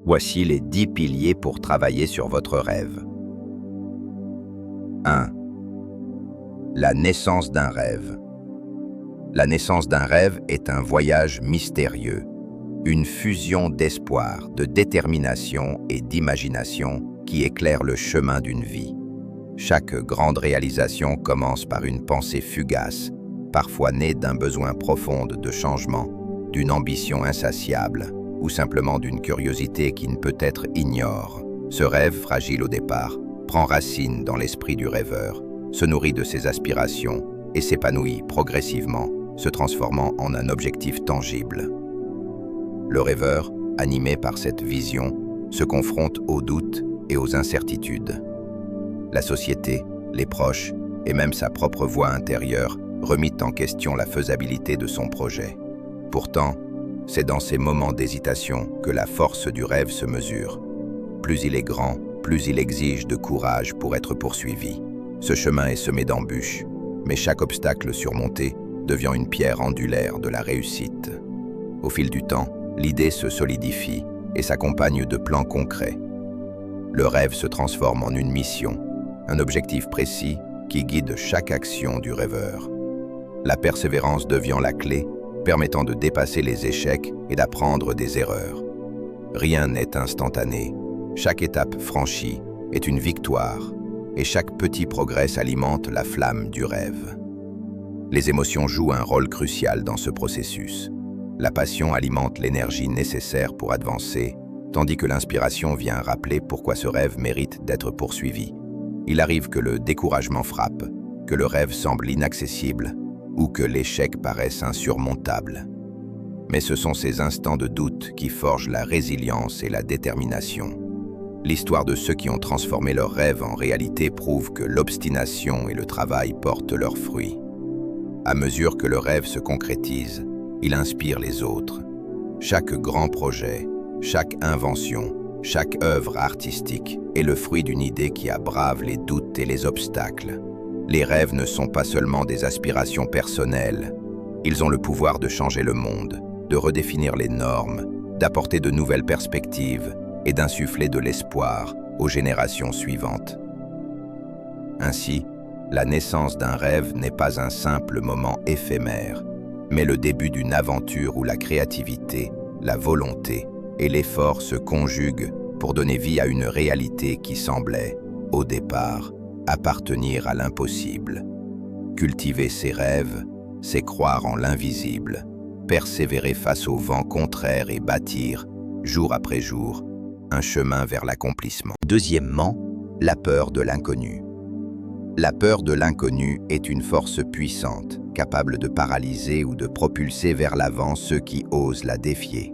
Voici les 10 piliers pour travailler sur votre rêve. 1. La naissance d'un rêve. La naissance d'un rêve est un voyage mystérieux, une fusion d'espoir, de détermination et d'imagination qui éclaire le chemin d'une vie. Chaque grande réalisation commence par une pensée fugace, parfois née d'un besoin profond de changement, d'une ambition insatiable ou simplement d'une curiosité qui ne peut-être ignore. Ce rêve, fragile au départ, prend racine dans l'esprit du rêveur, se nourrit de ses aspirations et s'épanouit progressivement, se transformant en un objectif tangible. Le rêveur, animé par cette vision, se confronte aux doutes et aux incertitudes. La société, les proches et même sa propre voix intérieure remettent en question la faisabilité de son projet. Pourtant, c'est dans ces moments d'hésitation que la force du rêve se mesure. Plus il est grand, plus il exige de courage pour être poursuivi. Ce chemin est semé d'embûches, mais chaque obstacle surmonté devient une pierre angulaire de la réussite. Au fil du temps, l'idée se solidifie et s'accompagne de plans concrets. Le rêve se transforme en une mission, un objectif précis qui guide chaque action du rêveur. La persévérance devient la clé, permettant de dépasser les échecs et d'apprendre des erreurs. Rien n'est instantané. Chaque étape franchie est une victoire et chaque petit progrès alimente la flamme du rêve. Les émotions jouent un rôle crucial dans ce processus. La passion alimente l'énergie nécessaire pour avancer, tandis que l'inspiration vient rappeler pourquoi ce rêve mérite d'être poursuivi. Il arrive que le découragement frappe, que le rêve semble inaccessible ou que l'échec paraisse insurmontable. Mais ce sont ces instants de doute qui forgent la résilience et la détermination. L'histoire de ceux qui ont transformé leur rêve en réalité prouve que l'obstination et le travail portent leurs fruits. À mesure que le rêve se concrétise, il inspire les autres. Chaque grand projet, chaque invention, chaque œuvre artistique est le fruit d'une idée qui abrave les doutes et les obstacles. Les rêves ne sont pas seulement des aspirations personnelles. Ils ont le pouvoir de changer le monde, de redéfinir les normes, d'apporter de nouvelles perspectives et d'insuffler de l'espoir aux générations suivantes. Ainsi, la naissance d'un rêve n'est pas un simple moment éphémère, mais le début d'une aventure où la créativité, la volonté et l'effort se conjuguent pour donner vie à une réalité qui semblait, au départ, appartenir à l'impossible. Cultiver ses rêves, c'est croire en l'invisible, persévérer face aux vents contraires et bâtir, jour après jour, un chemin vers l'accomplissement. Deuxièmement, la peur de l'inconnu. La peur de l'inconnu est une force puissante, capable de paralyser ou de propulser vers l'avant ceux qui osent la défier.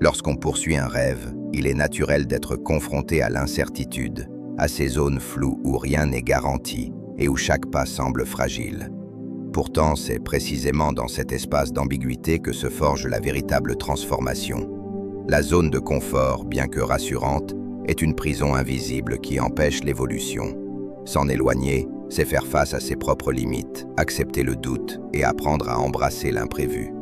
Lorsqu'on poursuit un rêve, il est naturel d'être confronté à l'incertitude, à ces zones floues où rien n'est garanti et où chaque pas semble fragile. Pourtant, c'est précisément dans cet espace d'ambiguïté que se forge la véritable transformation. La zone de confort, bien que rassurante, est une prison invisible qui empêche l'évolution. S'en éloigner, c'est faire face à ses propres limites, accepter le doute et apprendre à embrasser l'imprévu.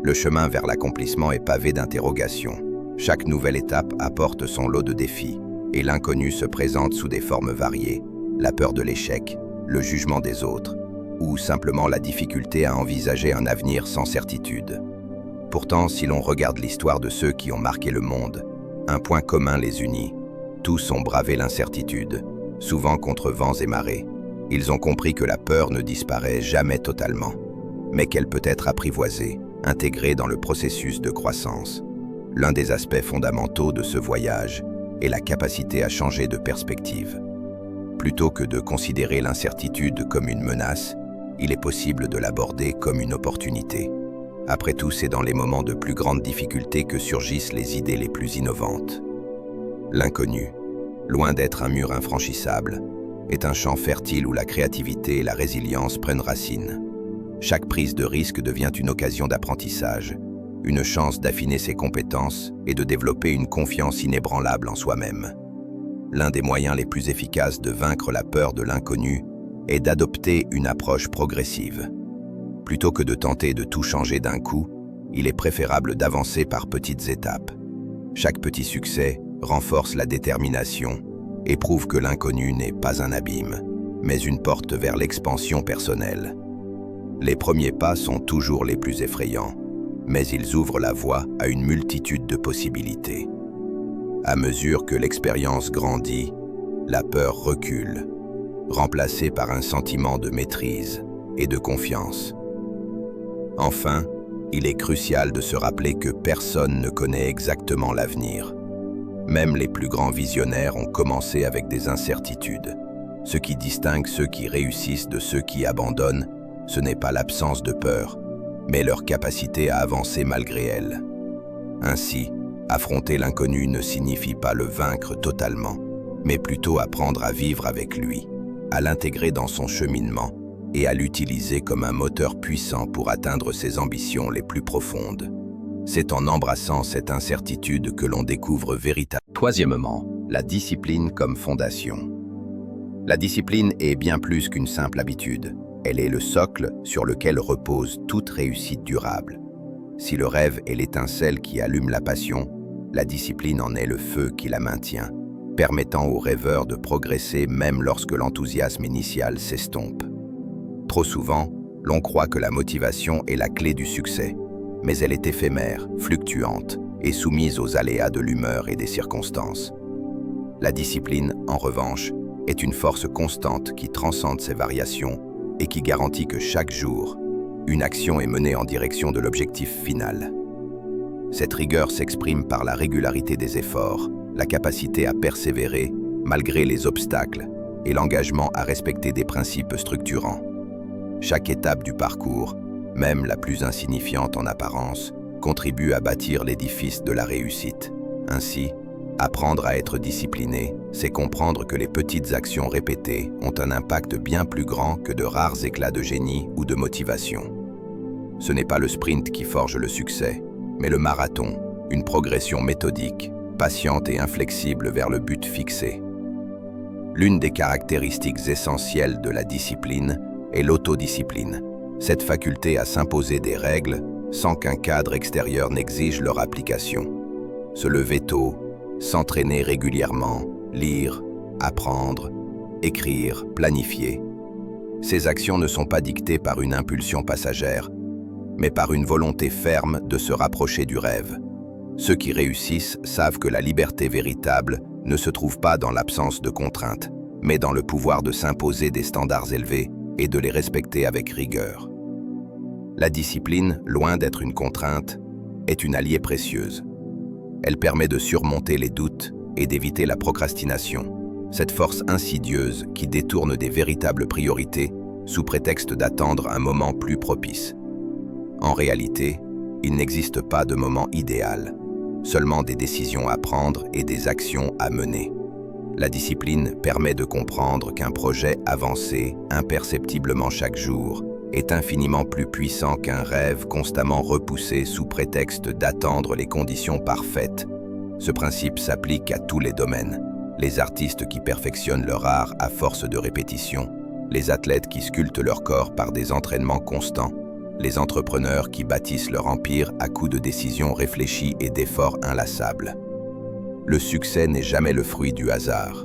Le chemin vers l'accomplissement est pavé d'interrogations. Chaque nouvelle étape apporte son lot de défis, et l'inconnu se présente sous des formes variées, la peur de l'échec, le jugement des autres, ou simplement la difficulté à envisager un avenir sans certitude. Pourtant, si l'on regarde l'histoire de ceux qui ont marqué le monde, un point commun les unit. Tous ont bravé l'incertitude, souvent contre vents et marées. Ils ont compris que la peur ne disparaît jamais totalement, mais qu'elle peut être apprivoisée, intégrée dans le processus de croissance. L'un des aspects fondamentaux de ce voyage est la capacité à changer de perspective. Plutôt que de considérer l'incertitude comme une menace, il est possible de l'aborder comme une opportunité. Après tout, c'est dans les moments de plus grande difficulté que surgissent les idées les plus innovantes. L'inconnu, loin d'être un mur infranchissable, est un champ fertile où la créativité et la résilience prennent racine. Chaque prise de risque devient une occasion d'apprentissage, une chance d'affiner ses compétences et de développer une confiance inébranlable en soi-même. L'un des moyens les plus efficaces de vaincre la peur de l'inconnu est d'adopter une approche progressive. Plutôt que de tenter de tout changer d'un coup, il est préférable d'avancer par petites étapes. Chaque petit succès renforce la détermination et prouve que l'inconnu n'est pas un abîme, mais une porte vers l'expansion personnelle. Les premiers pas sont toujours les plus effrayants, mais ils ouvrent la voie à une multitude de possibilités. À mesure que l'expérience grandit, la peur recule, remplacée par un sentiment de maîtrise et de confiance. Enfin, il est crucial de se rappeler que personne ne connaît exactement l'avenir. Même les plus grands visionnaires ont commencé avec des incertitudes. Ce qui distingue ceux qui réussissent de ceux qui abandonnent, ce n'est pas l'absence de peur, mais leur capacité à avancer malgré elle. Ainsi, affronter l'inconnu ne signifie pas le vaincre totalement, mais plutôt apprendre à vivre avec lui, à l'intégrer dans son cheminement et à l'utiliser comme un moteur puissant pour atteindre ses ambitions les plus profondes. C'est en embrassant cette incertitude que l'on découvre véritablement. Troisièmement, la discipline comme fondation. La discipline est bien plus qu'une simple habitude. Elle est le socle sur lequel repose toute réussite durable. Si le rêve est l'étincelle qui allume la passion, la discipline en est le feu qui la maintient, permettant aux rêveurs de progresser même lorsque l'enthousiasme initial s'estompe. Trop souvent, l'on croit que la motivation est la clé du succès, mais elle est éphémère, fluctuante et soumise aux aléas de l'humeur et des circonstances. La discipline, en revanche, est une force constante qui transcende ces variations et qui garantit que chaque jour, une action est menée en direction de l'objectif final. Cette rigueur s'exprime par la régularité des efforts, la capacité à persévérer malgré les obstacles et l'engagement à respecter des principes structurants. Chaque étape du parcours, même la plus insignifiante en apparence, contribue à bâtir l'édifice de la réussite. Ainsi, apprendre à être discipliné, c'est comprendre que les petites actions répétées ont un impact bien plus grand que de rares éclats de génie ou de motivation. Ce n'est pas le sprint qui forge le succès, mais le marathon, une progression méthodique, patiente et inflexible vers le but fixé. L'une des caractéristiques essentielles de la discipline est l'autodiscipline, cette faculté à s'imposer des règles sans qu'un cadre extérieur n'exige leur application. Se lever tôt, s'entraîner régulièrement, lire, apprendre, écrire, planifier. Ces actions ne sont pas dictées par une impulsion passagère, mais par une volonté ferme de se rapprocher du rêve. Ceux qui réussissent savent que la liberté véritable ne se trouve pas dans l'absence de contraintes, mais dans le pouvoir de s'imposer des standards élevés et de les respecter avec rigueur. La discipline, loin d'être une contrainte, est une alliée précieuse. Elle permet de surmonter les doutes et d'éviter la procrastination, cette force insidieuse qui détourne des véritables priorités sous prétexte d'attendre un moment plus propice. En réalité, il n'existe pas de moment idéal, seulement des décisions à prendre et des actions à mener. La discipline permet de comprendre qu'un projet avancé imperceptiblement chaque jour est infiniment plus puissant qu'un rêve constamment repoussé sous prétexte d'attendre les conditions parfaites. Ce principe s'applique à tous les domaines. Les artistes qui perfectionnent leur art à force de répétition, les athlètes qui sculptent leur corps par des entraînements constants, les entrepreneurs qui bâtissent leur empire à coups de décisions réfléchies et d'efforts inlassables. Le succès n'est jamais le fruit du hasard,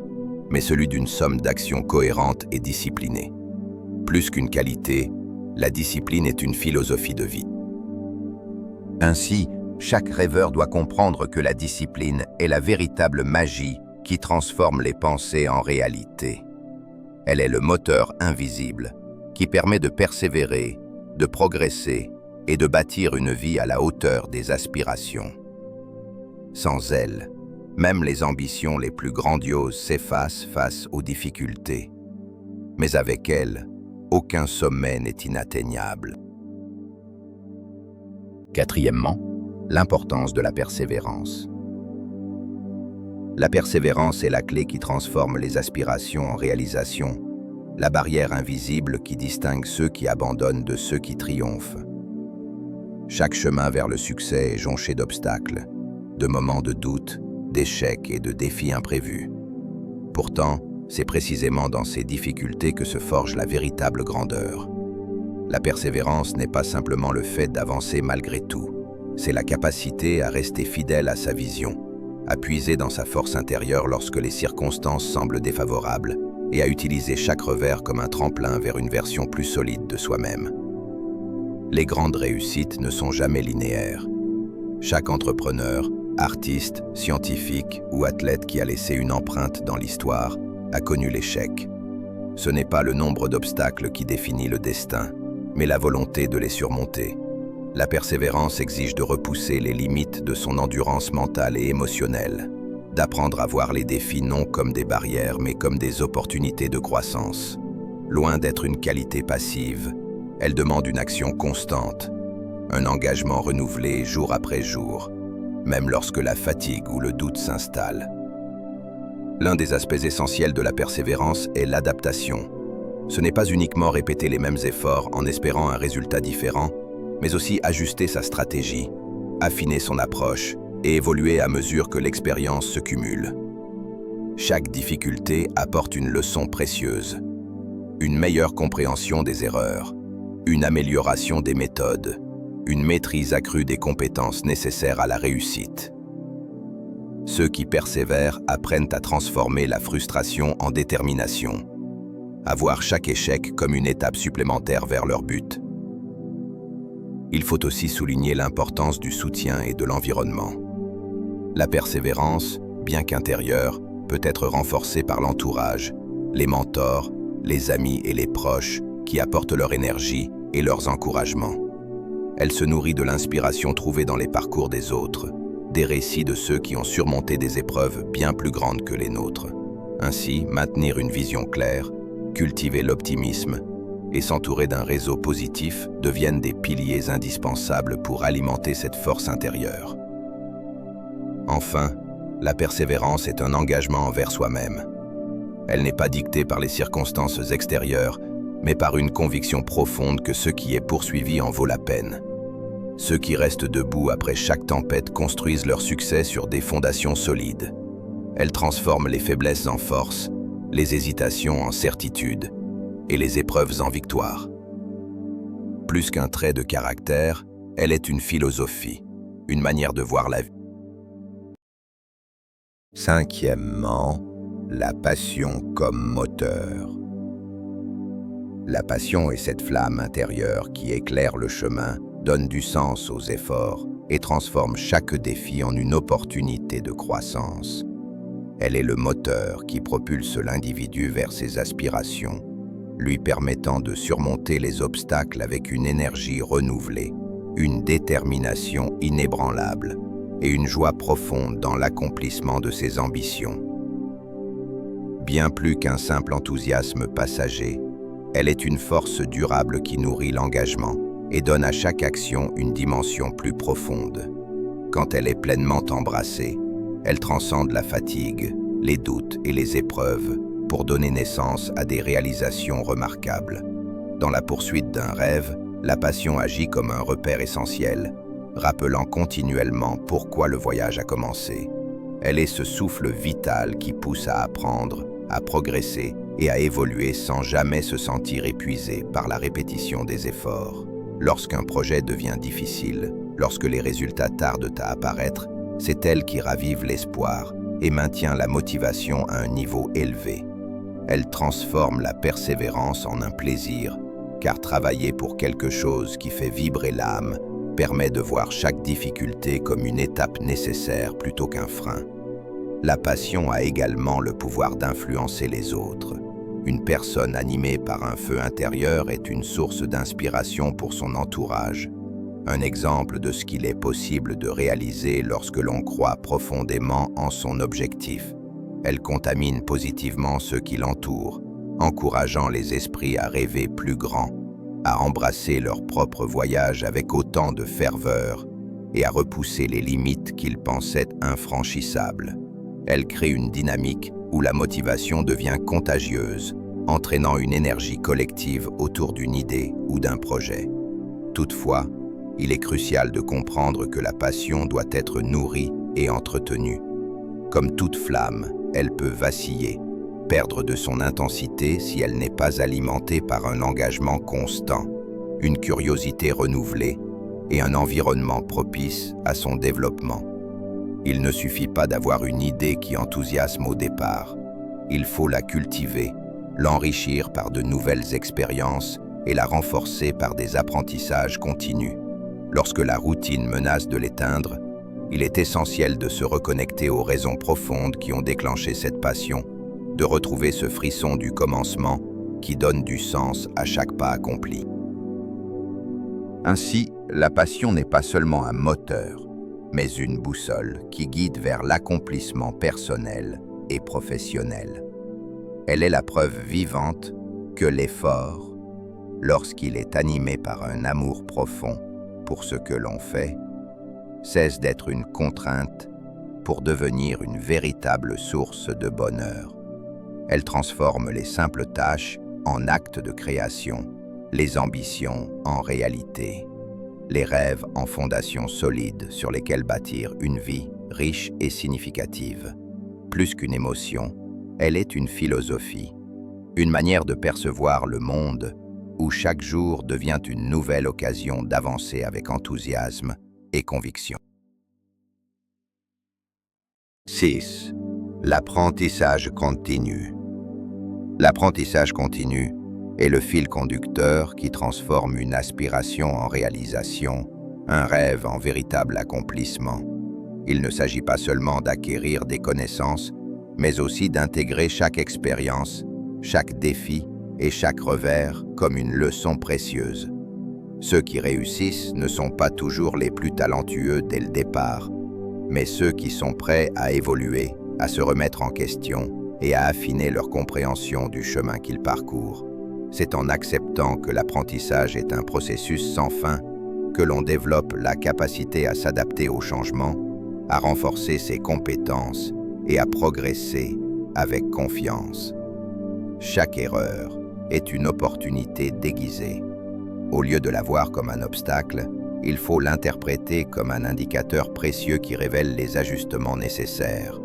mais celui d'une somme d'actions cohérentes et disciplinées. Plus qu'une qualité, la discipline est une philosophie de vie. Ainsi, chaque rêveur doit comprendre que la discipline est la véritable magie qui transforme les pensées en réalité. Elle est le moteur invisible qui permet de persévérer, de progresser et de bâtir une vie à la hauteur des aspirations. Sans elle, même les ambitions les plus grandioses s'effacent face aux difficultés. Mais avec elle, aucun sommet n'est inatteignable. Quatrièmement, l'importance de la persévérance. La persévérance est la clé qui transforme les aspirations en réalisation, la barrière invisible qui distingue ceux qui abandonnent de ceux qui triomphent. Chaque chemin vers le succès est jonché d'obstacles, de moments de doute, d'échecs et de défis imprévus. Pourtant, c'est précisément dans ces difficultés que se forge la véritable grandeur. La persévérance n'est pas simplement le fait d'avancer malgré tout, c'est la capacité à rester fidèle à sa vision, à puiser dans sa force intérieure lorsque les circonstances semblent défavorables et à utiliser chaque revers comme un tremplin vers une version plus solide de soi-même. Les grandes réussites ne sont jamais linéaires. Chaque entrepreneur, artiste, scientifique ou athlète qui a laissé une empreinte dans l'histoire a connu l'échec. Ce n'est pas le nombre d'obstacles qui définit le destin, mais la volonté de les surmonter. La persévérance exige de repousser les limites de son endurance mentale et émotionnelle, d'apprendre à voir les défis non comme des barrières, mais comme des opportunités de croissance. Loin d'être une qualité passive, elle demande une action constante, un engagement renouvelé jour après jour, même lorsque la fatigue ou le doute s'installent. L'un des aspects essentiels de la persévérance est l'adaptation. Ce n'est pas uniquement répéter les mêmes efforts en espérant un résultat différent, mais aussi ajuster sa stratégie, affiner son approche et évoluer à mesure que l'expérience se cumule. Chaque difficulté apporte une leçon précieuse, une meilleure compréhension des erreurs, une amélioration des méthodes, une maîtrise accrue des compétences nécessaires à la réussite. Ceux qui persévèrent apprennent à transformer la frustration en détermination, à voir chaque échec comme une étape supplémentaire vers leur but. Il faut aussi souligner l'importance du soutien et de l'environnement. La persévérance, bien qu'intérieure, peut être renforcée par l'entourage, les mentors, les amis et les proches qui apportent leur énergie et leurs encouragements. Elle se nourrit de l'inspiration trouvée dans les parcours des autres, des récits de ceux qui ont surmonté des épreuves bien plus grandes que les nôtres. Ainsi, maintenir une vision claire, cultiver l'optimisme et s'entourer d'un réseau positif deviennent des piliers indispensables pour alimenter cette force intérieure. Enfin, la persévérance est un engagement envers soi-même. Elle n'est pas dictée par les circonstances extérieures, mais par une conviction profonde que ce qui est poursuivi en vaut la peine. Ceux qui restent debout après chaque tempête construisent leur succès sur des fondations solides. Elles transforment les faiblesses en force, les hésitations en certitude et les épreuves en victoire. Plus qu'un trait de caractère, elle est une philosophie, une manière de voir la vie. Cinquièmement, la passion comme moteur. La passion est cette flamme intérieure qui éclaire le chemin, donne du sens aux efforts et transforme chaque défi en une opportunité de croissance. Elle est le moteur qui propulse l'individu vers ses aspirations, lui permettant de surmonter les obstacles avec une énergie renouvelée, une détermination inébranlable et une joie profonde dans l'accomplissement de ses ambitions. Bien plus qu'un simple enthousiasme passager, elle est une force durable qui nourrit l'engagement et donne à chaque action une dimension plus profonde. Quand elle est pleinement embrassée, elle transcende la fatigue, les doutes et les épreuves pour donner naissance à des réalisations remarquables. Dans la poursuite d'un rêve, la passion agit comme un repère essentiel, rappelant continuellement pourquoi le voyage a commencé. Elle est ce souffle vital qui pousse à apprendre, à progresser et à évoluer sans jamais se sentir épuisé par la répétition des efforts. Lorsqu'un projet devient difficile, lorsque les résultats tardent à apparaître, c'est elle qui ravive l'espoir et maintient la motivation à un niveau élevé. Elle transforme la persévérance en un plaisir, car travailler pour quelque chose qui fait vibrer l'âme permet de voir chaque difficulté comme une étape nécessaire plutôt qu'un frein. La passion a également le pouvoir d'influencer les autres. Une personne animée par un feu intérieur est une source d'inspiration pour son entourage. Un exemple de ce qu'il est possible de réaliser lorsque l'on croit profondément en son objectif. Elle contamine positivement ceux qui l'entourent, encourageant les esprits à rêver plus grand, à embrasser leur propre voyage avec autant de ferveur et à repousser les limites qu'ils pensaient infranchissables. Elle crée une dynamique où la motivation devient contagieuse, entraînant une énergie collective autour d'une idée ou d'un projet. Toutefois, il est crucial de comprendre que la passion doit être nourrie et entretenue. Comme toute flamme, elle peut vaciller, perdre de son intensité si elle n'est pas alimentée par un engagement constant, une curiosité renouvelée et un environnement propice à son développement. Il ne suffit pas d'avoir une idée qui enthousiasme au départ. Il faut la cultiver, l'enrichir par de nouvelles expériences et la renforcer par des apprentissages continus. Lorsque la routine menace de l'éteindre, il est essentiel de se reconnecter aux raisons profondes qui ont déclenché cette passion, de retrouver ce frisson du commencement qui donne du sens à chaque pas accompli. Ainsi, la passion n'est pas seulement un moteur, mais une boussole qui guide vers l'accomplissement personnel et professionnel. Elle est la preuve vivante que l'effort, lorsqu'il est animé par un amour profond pour ce que l'on fait, cesse d'être une contrainte pour devenir une véritable source de bonheur. Elle transforme les simples tâches en actes de création, les ambitions en réalité, les rêves en fondations solides sur lesquelles bâtir une vie riche et significative. Plus qu'une émotion, elle est une philosophie, une manière de percevoir le monde où chaque jour devient une nouvelle occasion d'avancer avec enthousiasme et conviction. 6. L'apprentissage continu. L'apprentissage continu est le fil conducteur qui transforme une aspiration en réalisation, un rêve en véritable accomplissement. Il ne s'agit pas seulement d'acquérir des connaissances, mais aussi d'intégrer chaque expérience, chaque défi et chaque revers comme une leçon précieuse. Ceux qui réussissent ne sont pas toujours les plus talentueux dès le départ, mais ceux qui sont prêts à évoluer, à se remettre en question et à affiner leur compréhension du chemin qu'ils parcourent. C'est en acceptant que l'apprentissage est un processus sans fin que l'on développe la capacité à s'adapter aux changements, à renforcer ses compétences et à progresser avec confiance. Chaque erreur est une opportunité déguisée. Au lieu de la voir comme un obstacle, il faut l'interpréter comme un indicateur précieux qui révèle les ajustements nécessaires.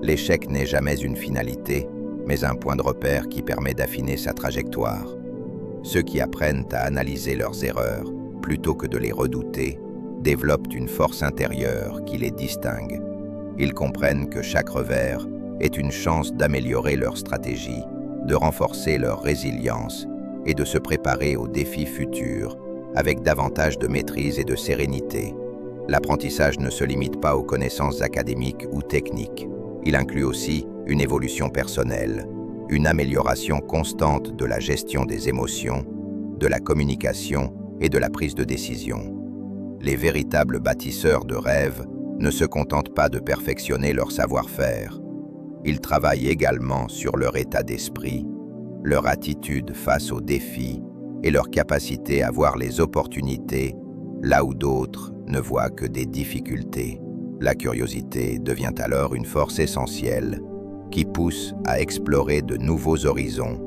L'échec n'est jamais une finalité, mais un point de repère qui permet d'affiner sa trajectoire. Ceux qui apprennent à analyser leurs erreurs, plutôt que de les redouter, développent une force intérieure qui les distingue. Ils comprennent que chaque revers est une chance d'améliorer leur stratégie, de renforcer leur résilience et de se préparer aux défis futurs avec davantage de maîtrise et de sérénité. L'apprentissage ne se limite pas aux connaissances académiques ou techniques. Il inclut aussi une évolution personnelle, une amélioration constante de la gestion des émotions, de la communication et de la prise de décision. Les véritables bâtisseurs de rêves ne se contentent pas de perfectionner leur savoir-faire. Ils travaillent également sur leur état d'esprit, leur attitude face aux défis et leur capacité à voir les opportunités là où d'autres ne voient que des difficultés. La curiosité devient alors une force essentielle qui pousse à explorer de nouveaux horizons,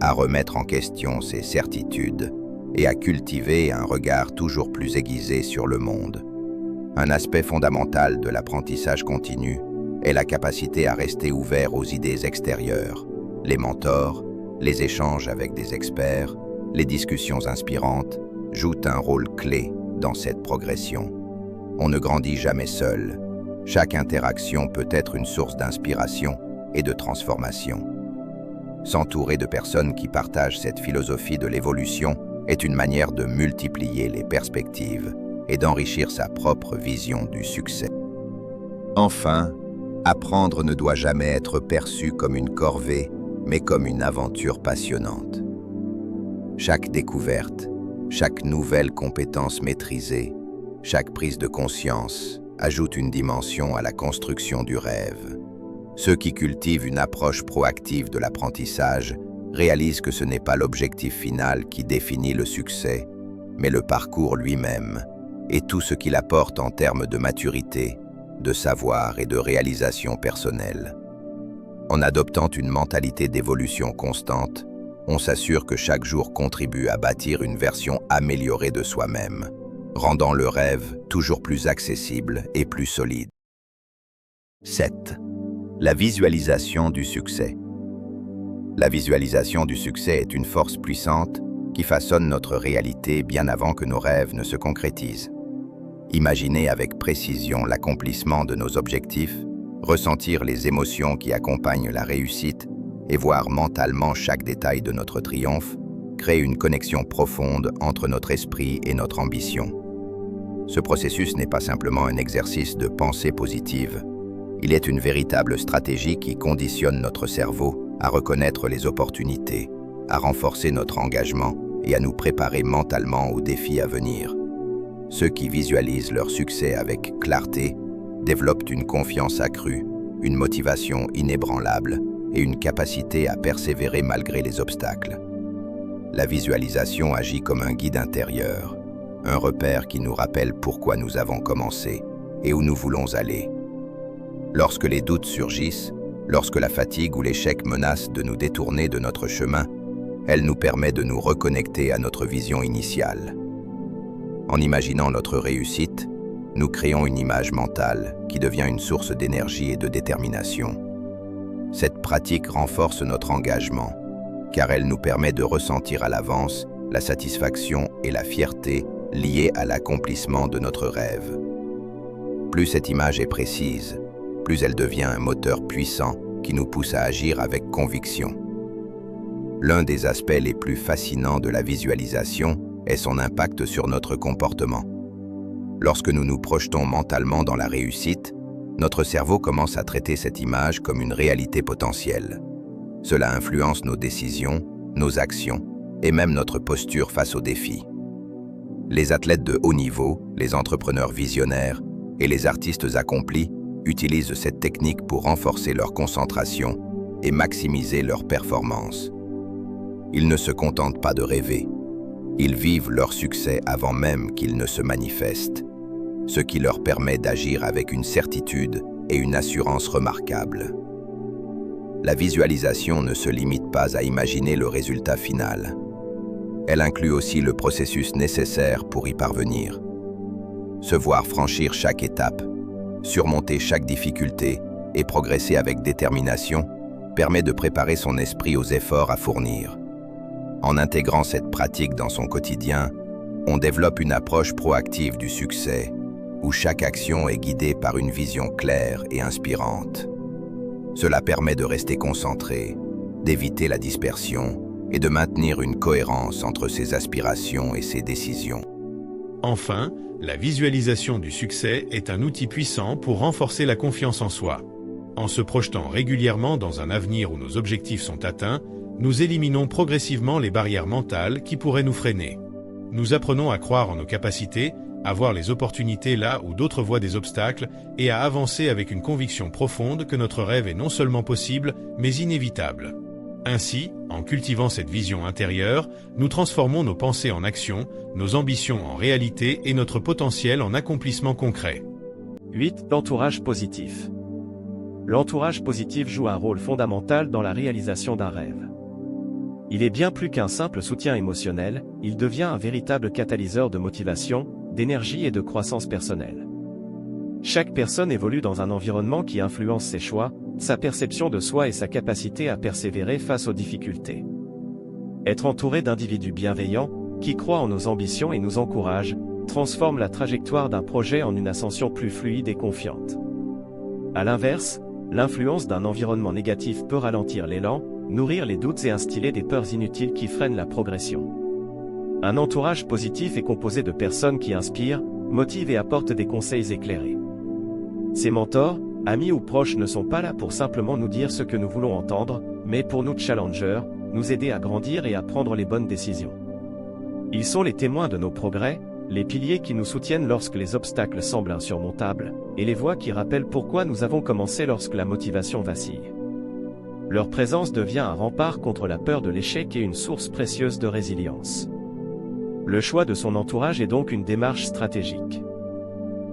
à remettre en question ses certitudes et à cultiver un regard toujours plus aiguisé sur le monde. Un aspect fondamental de l'apprentissage continu est la capacité à rester ouvert aux idées extérieures. Les mentors, les échanges avec des experts, les discussions inspirantes jouent un rôle clé dans cette progression. On ne grandit jamais seul. Chaque interaction peut être une source d'inspiration et de transformation. S'entourer de personnes qui partagent cette philosophie de l'évolution est une manière de multiplier les perspectives et d'enrichir sa propre vision du succès. Enfin, apprendre ne doit jamais être perçu comme une corvée, mais comme une aventure passionnante. Chaque découverte, chaque nouvelle compétence maîtrisée, chaque prise de conscience ajoute une dimension à la construction du rêve. Ceux qui cultivent une approche proactive de l'apprentissage réalisent que ce n'est pas l'objectif final qui définit le succès, mais le parcours lui-même et tout ce qu'il apporte en termes de maturité, de savoir et de réalisation personnelle. En adoptant une mentalité d'évolution constante, on s'assure que chaque jour contribue à bâtir une version améliorée de soi-même, rendant le rêve toujours plus accessible et plus solide. 7. La visualisation du succès. La visualisation du succès est une force puissante qui façonne notre réalité bien avant que nos rêves ne se concrétisent. Imaginer avec précision l'accomplissement de nos objectifs, ressentir les émotions qui accompagnent la réussite et voir mentalement chaque détail de notre triomphe crée une connexion profonde entre notre esprit et notre ambition. Ce processus n'est pas simplement un exercice de pensée positive, il est une véritable stratégie qui conditionne notre cerveau à reconnaître les opportunités, à renforcer notre engagement et à nous préparer mentalement aux défis à venir. Ceux qui visualisent leur succès avec clarté développent une confiance accrue, une motivation inébranlable et une capacité à persévérer malgré les obstacles. La visualisation agit comme un guide intérieur, un repère qui nous rappelle pourquoi nous avons commencé et où nous voulons aller. Lorsque les doutes surgissent, lorsque la fatigue ou l'échec menacent de nous détourner de notre chemin, elle nous permet de nous reconnecter à notre vision initiale. En imaginant notre réussite, nous créons une image mentale qui devient une source d'énergie et de détermination. Cette pratique renforce notre engagement, car elle nous permet de ressentir à l'avance la satisfaction et la fierté liées à l'accomplissement de notre rêve. Plus cette image est précise, plus elle devient un moteur puissant qui nous pousse à agir avec conviction. L'un des aspects les plus fascinants de la visualisation est son impact sur notre comportement. Lorsque nous nous projetons mentalement dans la réussite, notre cerveau commence à traiter cette image comme une réalité potentielle. Cela influence nos décisions, nos actions et même notre posture face aux défis. Les athlètes de haut niveau, les entrepreneurs visionnaires et les artistes accomplis utilisent cette technique pour renforcer leur concentration et maximiser leur performance. Ils ne se contentent pas de rêver. Ils vivent leur succès avant même qu'il ne se manifeste, ce qui leur permet d'agir avec une certitude et une assurance remarquables. La visualisation ne se limite pas à imaginer le résultat final. Elle inclut aussi le processus nécessaire pour y parvenir. Se voir franchir chaque étape, surmonter chaque difficulté et progresser avec détermination permet de préparer son esprit aux efforts à fournir. En intégrant cette pratique dans son quotidien, on développe une approche proactive du succès, où chaque action est guidée par une vision claire et inspirante. Cela permet de rester concentré, d'éviter la dispersion et de maintenir une cohérence entre ses aspirations et ses décisions. Enfin, la visualisation du succès est un outil puissant pour renforcer la confiance en soi. En se projetant régulièrement dans un avenir où nos objectifs sont atteints, nous éliminons progressivement les barrières mentales qui pourraient nous freiner. Nous apprenons à croire en nos capacités, à voir les opportunités là où d'autres voient des obstacles et à avancer avec une conviction profonde que notre rêve est non seulement possible, mais inévitable. Ainsi, en cultivant cette vision intérieure, nous transformons nos pensées en actions, nos ambitions en réalité et notre potentiel en accomplissement concret. 8. L'entourage positif. L'entourage positif joue un rôle fondamental dans la réalisation d'un rêve. Il est bien plus qu'un simple soutien émotionnel, il devient un véritable catalyseur de motivation, d'énergie et de croissance personnelle. Chaque personne évolue dans un environnement qui influence ses choix, sa perception de soi et sa capacité à persévérer face aux difficultés. Être entouré d'individus bienveillants, qui croient en nos ambitions et nous encouragent, transforme la trajectoire d'un projet en une ascension plus fluide et confiante. À l'inverse, l'influence d'un environnement négatif peut ralentir l'élan, nourrir les doutes et instiller des peurs inutiles qui freinent la progression. Un entourage positif est composé de personnes qui inspirent, motivent et apportent des conseils éclairés. Ces mentors, amis ou proches ne sont pas là pour simplement nous dire ce que nous voulons entendre, mais pour nous challenger, nous aider à grandir et à prendre les bonnes décisions. Ils sont les témoins de nos progrès, les piliers qui nous soutiennent lorsque les obstacles semblent insurmontables, et les voix qui rappellent pourquoi nous avons commencé lorsque la motivation vacille. Leur présence devient un rempart contre la peur de l'échec et une source précieuse de résilience. Le choix de son entourage est donc une démarche stratégique.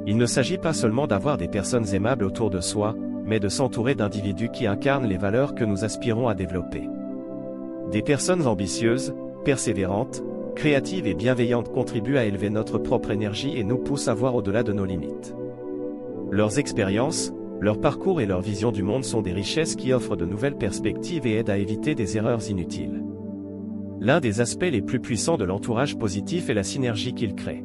Il ne s'agit pas seulement d'avoir des personnes aimables autour de soi, mais de s'entourer d'individus qui incarnent les valeurs que nous aspirons à développer. Des personnes ambitieuses, persévérantes, créatives et bienveillantes contribuent à élever notre propre énergie et nous poussent à voir au-delà de nos limites. Leurs expériences, leur parcours et leur vision du monde sont des richesses qui offrent de nouvelles perspectives et aident à éviter des erreurs inutiles. L'un des aspects les plus puissants de l'entourage positif est la synergie qu'il crée.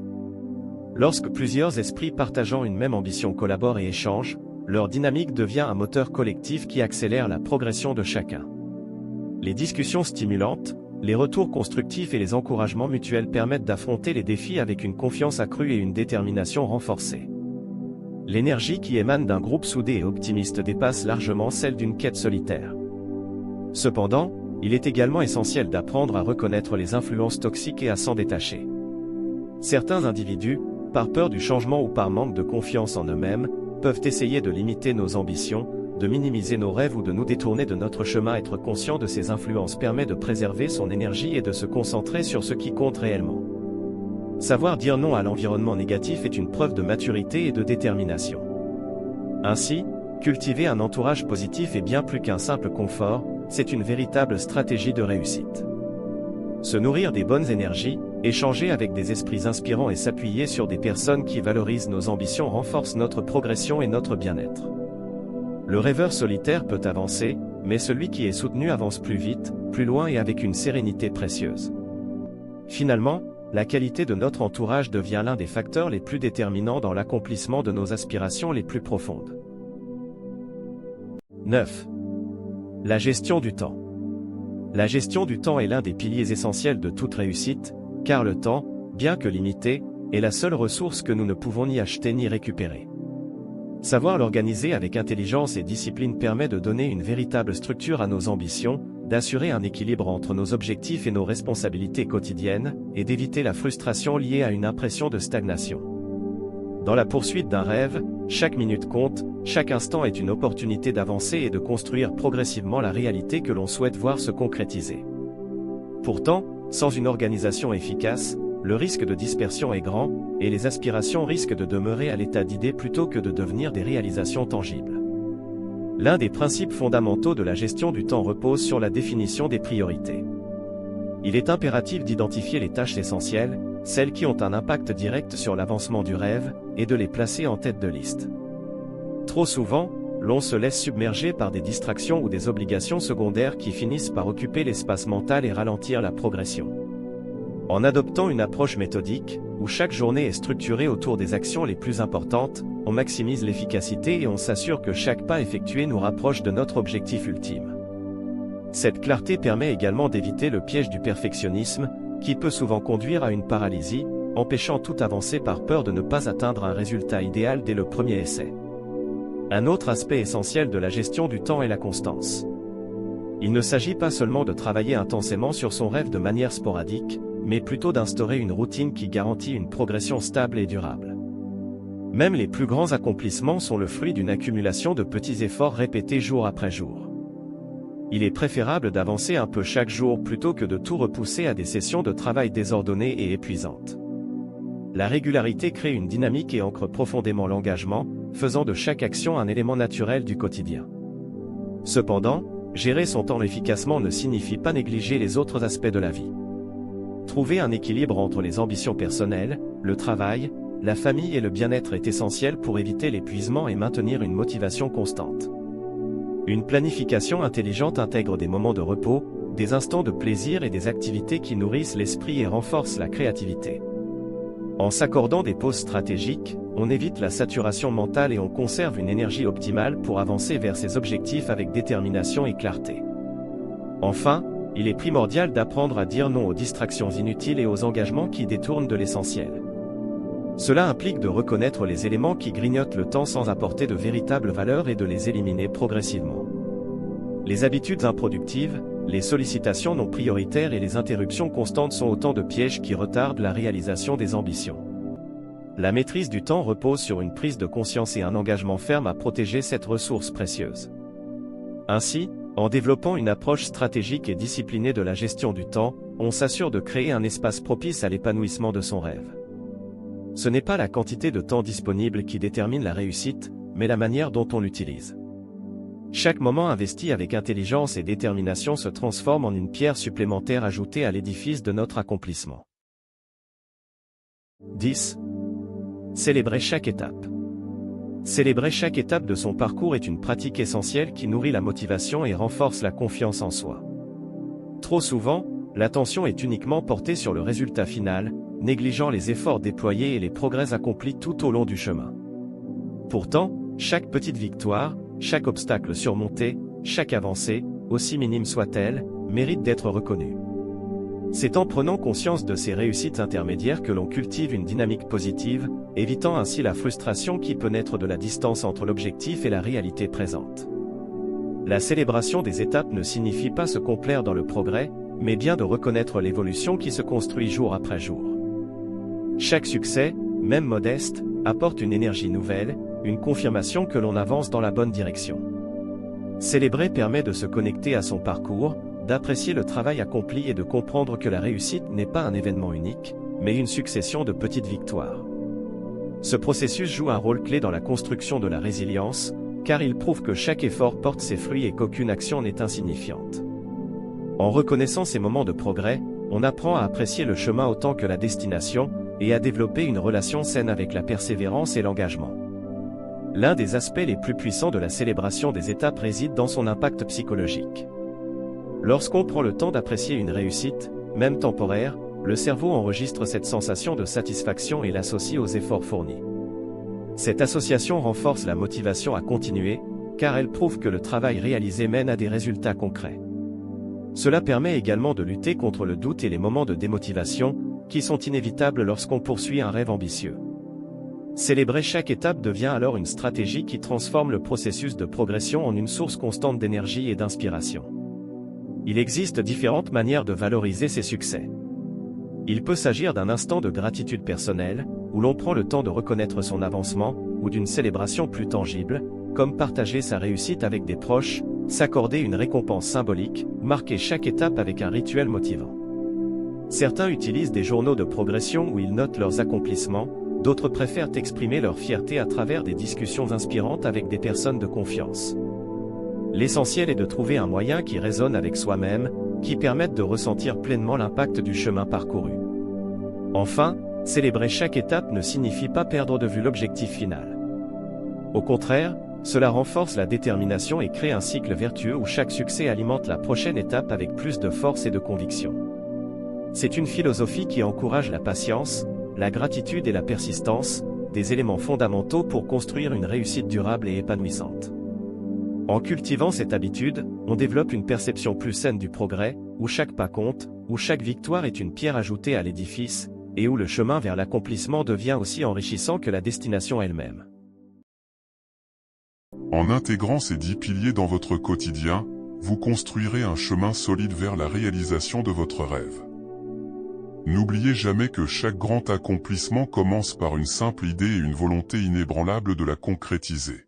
Lorsque plusieurs esprits partageant une même ambition collaborent et échangent, leur dynamique devient un moteur collectif qui accélère la progression de chacun. Les discussions stimulantes, les retours constructifs et les encouragements mutuels permettent d'affronter les défis avec une confiance accrue et une détermination renforcée. L'énergie qui émane d'un groupe soudé et optimiste dépasse largement celle d'une quête solitaire. Cependant, il est également essentiel d'apprendre à reconnaître les influences toxiques et à s'en détacher. Certains individus, par peur du changement ou par manque de confiance en eux-mêmes, peuvent essayer de limiter nos ambitions, de minimiser nos rêves ou de nous détourner de notre chemin. Être conscient de ces influences permet de préserver son énergie et de se concentrer sur ce qui compte réellement. Savoir dire non à l'environnement négatif est une preuve de maturité et de détermination. Ainsi, cultiver un entourage positif est bien plus qu'un simple confort, c'est une véritable stratégie de réussite. Se nourrir des bonnes énergies, échanger avec des esprits inspirants et s'appuyer sur des personnes qui valorisent nos ambitions renforce notre progression et notre bien-être. Le rêveur solitaire peut avancer, mais celui qui est soutenu avance plus vite, plus loin et avec une sérénité précieuse. Finalement, la qualité de notre entourage devient l'un des facteurs les plus déterminants dans l'accomplissement de nos aspirations les plus profondes. 9. La gestion du temps. La gestion du temps est l'un des piliers essentiels de toute réussite, car le temps, bien que limité, est la seule ressource que nous ne pouvons ni acheter ni récupérer. Savoir l'organiser avec intelligence et discipline permet de donner une véritable structure à nos ambitions, d'assurer un équilibre entre nos objectifs et nos responsabilités quotidiennes, et d'éviter la frustration liée à une impression de stagnation. Dans la poursuite d'un rêve, chaque minute compte, chaque instant est une opportunité d'avancer et de construire progressivement la réalité que l'on souhaite voir se concrétiser. Pourtant, sans une organisation efficace, le risque de dispersion est grand, et les aspirations risquent de demeurer à l'état d'idées plutôt que de devenir des réalisations tangibles. L'un des principes fondamentaux de la gestion du temps repose sur la définition des priorités. Il est impératif d'identifier les tâches essentielles, celles qui ont un impact direct sur l'avancement du rêve, et de les placer en tête de liste. Trop souvent, l'on se laisse submerger par des distractions ou des obligations secondaires qui finissent par occuper l'espace mental et ralentir la progression. En adoptant une approche méthodique, où chaque journée est structurée autour des actions les plus importantes, on maximise l'efficacité et on s'assure que chaque pas effectué nous rapproche de notre objectif ultime. Cette clarté permet également d'éviter le piège du perfectionnisme, qui peut souvent conduire à une paralysie, empêchant toute avancée par peur de ne pas atteindre un résultat idéal dès le premier essai. Un autre aspect essentiel de la gestion du temps est la constance. Il ne s'agit pas seulement de travailler intensément sur son rêve de manière sporadique, mais plutôt d'instaurer une routine qui garantit une progression stable et durable. Même les plus grands accomplissements sont le fruit d'une accumulation de petits efforts répétés jour après jour. Il est préférable d'avancer un peu chaque jour plutôt que de tout repousser à des sessions de travail désordonnées et épuisantes. La régularité crée une dynamique et ancre profondément l'engagement, faisant de chaque action un élément naturel du quotidien. Cependant, gérer son temps efficacement ne signifie pas négliger les autres aspects de la vie. Trouver un équilibre entre les ambitions personnelles, le travail, la famille et le bien-être est essentiel pour éviter l'épuisement et maintenir une motivation constante. Une planification intelligente intègre des moments de repos, des instants de plaisir et des activités qui nourrissent l'esprit et renforcent la créativité. En s'accordant des pauses stratégiques, on évite la saturation mentale et on conserve une énergie optimale pour avancer vers ses objectifs avec détermination et clarté. Enfin, il est primordial d'apprendre à dire non aux distractions inutiles et aux engagements qui détournent de l'essentiel. Cela implique de reconnaître les éléments qui grignotent le temps sans apporter de véritable valeur et de les éliminer progressivement. Les habitudes improductives, les sollicitations non prioritaires et les interruptions constantes sont autant de pièges qui retardent la réalisation des ambitions. La maîtrise du temps repose sur une prise de conscience et un engagement ferme à protéger cette ressource précieuse. Ainsi, en développant une approche stratégique et disciplinée de la gestion du temps, on s'assure de créer un espace propice à l'épanouissement de son rêve. Ce n'est pas la quantité de temps disponible qui détermine la réussite, mais la manière dont on l'utilise. Chaque moment investi avec intelligence et détermination se transforme en une pierre supplémentaire ajoutée à l'édifice de notre accomplissement. 10. Célébrer chaque étape. Célébrer chaque étape de son parcours est une pratique essentielle qui nourrit la motivation et renforce la confiance en soi. Trop souvent, l'attention est uniquement portée sur le résultat final, négligeant les efforts déployés et les progrès accomplis tout au long du chemin. Pourtant, chaque petite victoire, chaque obstacle surmonté, chaque avancée, aussi minime soit-elle, mérite d'être reconnue. C'est en prenant conscience de ces réussites intermédiaires que l'on cultive une dynamique positive, évitant ainsi la frustration qui peut naître de la distance entre l'objectif et la réalité présente. La célébration des étapes ne signifie pas se complaire dans le progrès, mais bien de reconnaître l'évolution qui se construit jour après jour. Chaque succès, même modeste, apporte une énergie nouvelle, une confirmation que l'on avance dans la bonne direction. Célébrer permet de se connecter à son parcours, d'apprécier le travail accompli et de comprendre que la réussite n'est pas un événement unique, mais une succession de petites victoires. Ce processus joue un rôle clé dans la construction de la résilience, car il prouve que chaque effort porte ses fruits et qu'aucune action n'est insignifiante. En reconnaissant ces moments de progrès, on apprend à apprécier le chemin autant que la destination, et à développer une relation saine avec la persévérance et l'engagement. L'un des aspects les plus puissants de la célébration des étapes réside dans son impact psychologique. Lorsqu'on prend le temps d'apprécier une réussite, même temporaire, le cerveau enregistre cette sensation de satisfaction et l'associe aux efforts fournis. Cette association renforce la motivation à continuer, car elle prouve que le travail réalisé mène à des résultats concrets. Cela permet également de lutter contre le doute et les moments de démotivation, qui sont inévitables lorsqu'on poursuit un rêve ambitieux. Célébrer chaque étape devient alors une stratégie qui transforme le processus de progression en une source constante d'énergie et d'inspiration. Il existe différentes manières de valoriser ces succès. Il peut s'agir d'un instant de gratitude personnelle, où l'on prend le temps de reconnaître son avancement, ou d'une célébration plus tangible, comme partager sa réussite avec des proches, s'accorder une récompense symbolique, marquer chaque étape avec un rituel motivant. Certains utilisent des journaux de progression où ils notent leurs accomplissements, d'autres préfèrent exprimer leur fierté à travers des discussions inspirantes avec des personnes de confiance. L'essentiel est de trouver un moyen qui résonne avec soi-même, qui permette de ressentir pleinement l'impact du chemin parcouru. Enfin, célébrer chaque étape ne signifie pas perdre de vue l'objectif final. Au contraire, cela renforce la détermination et crée un cycle vertueux où chaque succès alimente la prochaine étape avec plus de force et de conviction. C'est une philosophie qui encourage la patience, la gratitude et la persistance, des éléments fondamentaux pour construire une réussite durable et épanouissante. En cultivant cette habitude, on développe une perception plus saine du progrès, où chaque pas compte, où chaque victoire est une pierre ajoutée à l'édifice, et où le chemin vers l'accomplissement devient aussi enrichissant que la destination elle-même. En intégrant ces 10 piliers dans votre quotidien, vous construirez un chemin solide vers la réalisation de votre rêve. N'oubliez jamais que chaque grand accomplissement commence par une simple idée et une volonté inébranlable de la concrétiser.